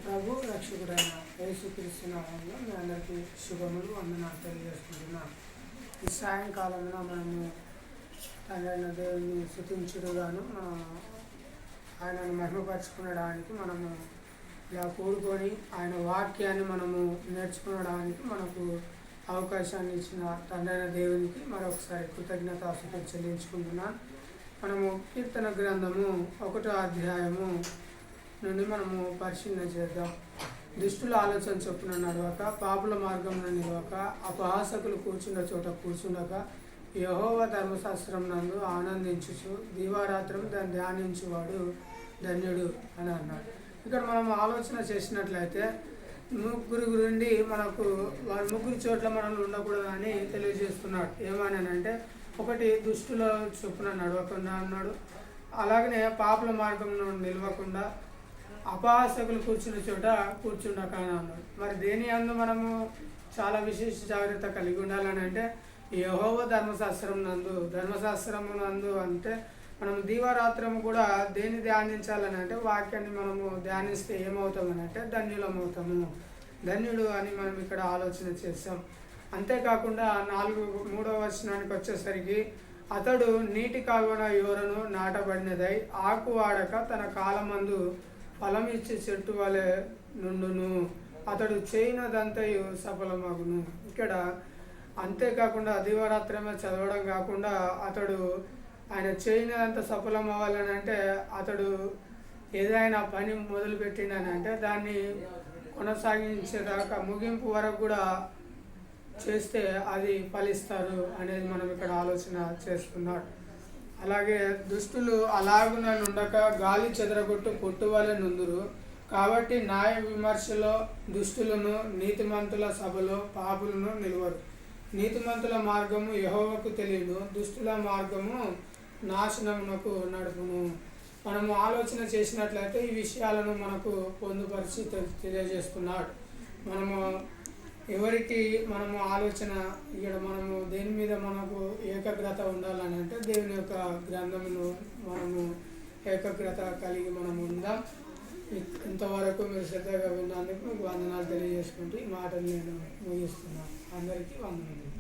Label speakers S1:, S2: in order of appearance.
S1: ప్రభు రక్షకుడైన యేసుక్రీస్తు నామములో మీ అందరికీ శుభములు వందనాలు తెలియజేసుకుంటున్నాం. ఈ సాయంకాలంలో మనము తండ్రైన దేవుని స్తుతించుడుగాను ఆయనను మహిమపరచుకునడానికి మనము ఇలా కూడుకొని ఆయన వాక్యాన్ని మనము నేర్చుకునడానికి మనకు అవకాశాన్ని ఇచ్చిన తండ్రైన దేవునికి మరొకసారి కృతజ్ఞతాస్తుతులు చెల్లించుకుంటున్నాను. మనము కీర్తన గ్రంథము 1వ అధ్యాయము నుండి మనము పరిశీలన చేద్దాం. దుష్టుల ఆలోచన చొప్పున నడవక, పాపుల మార్గంలో నిలవక, అపహాసకులు కూర్చున్న చోట కూర్చుండక, యెహోవా ధర్మశాస్త్రం నందు ఆనందించుచు దీవారాత్రం దాన్ని ధ్యానించువాడు ధన్యుడు అని అన్నాడు. ఇక్కడ మనం ఆలోచన చేసినట్లయితే ముగ్గురు గురించి మనకు వారి ముగ్గురు చోట్ల మనం ఉండకూడదు అని తెలియజేస్తున్నాడు. ఏమనంటే, ఒకటి దుష్టుల చొప్పున నడవకుండా అన్నాడు, అలాగనే పాపుల మార్గంలో నిలవకుండా, అపహాసకులు కూర్చున్న చోట కూర్చుండక అని అన్నాడు. మరి దేని అందు మనము చాలా విశేష జాగ్రత్త కలిగి ఉండాలని అంటే, యెహోవా ధర్మశాస్త్రం నందు అంటే మనం దీవారాత్రము కూడా దేన్ని ధ్యానించాలని అంటే వాక్యాన్ని మనము ధ్యానిస్తే ఏమవుతామని అంటే ధన్యులమవుతాము, ధన్యుడు అని మనం ఇక్కడ ఆలోచన చేస్తాం. అంతేకాకుండా 3వ వచనానికి వచ్చేసరికి, అతడు నీటి కాగున యోరను నాటబడినదై ఆకు వాడక తన కాలమందు ఫలం ఇచ్చే చెట్టు వలె నుండును, అతడు చేయనదంతయు సఫలమగును. ఇక్కడ అంతేకాకుండా దీవారాత్రమే చదవడం కాకుండా అతడు ఆయన చేయనదంత సఫలం అవ్వాలని అంటే అతడు ఏదైనా పని మొదలుపెట్టిండని అంటే దాన్ని కొనసాగించేదాకా ముగింపు వరకు కూడా చేస్తే అది ఫలిస్తారు అనేది మనం ఇక్కడ ఆలోచన చేస్తున్నాడు. అలాగే దుష్టులు అలాగున నుండక గాలి చెదరగొట్టు పొట్టు వలె నుందురు, కాబట్టి న్యాయ విమర్శలో దుష్టులను, నీతిమంతుల సభలో పాపులను నిలువరు. నీతిమంతుల మార్గము యెహోవాకు తెలియను, దుష్టుల మార్గము నాశనమునకు నడుపును. మనము ఆలోచన చేసినట్లయితే ఈ విషయాలను మనకు పొందుపరిచి తెలియజేస్తున్నాడు. మనము ఎవరికి మనము ఆలోచన ఇక్కడ మనము దేని మీద మనకు ఏకాగ్రత ఉండాలని అంటే దేవుని యొక్క గ్రంథమును మనము ఏకాగ్రత కలిగి మనం ఉందాం. ఇంతవరకు మీరు శ్రద్ధగా విన్నందుకు మీకు వందనాలు తెలియజేసుకుంటూ ఈ మాటలు నేను ముగిస్తున్నాను. అందరికీ వందనాలు.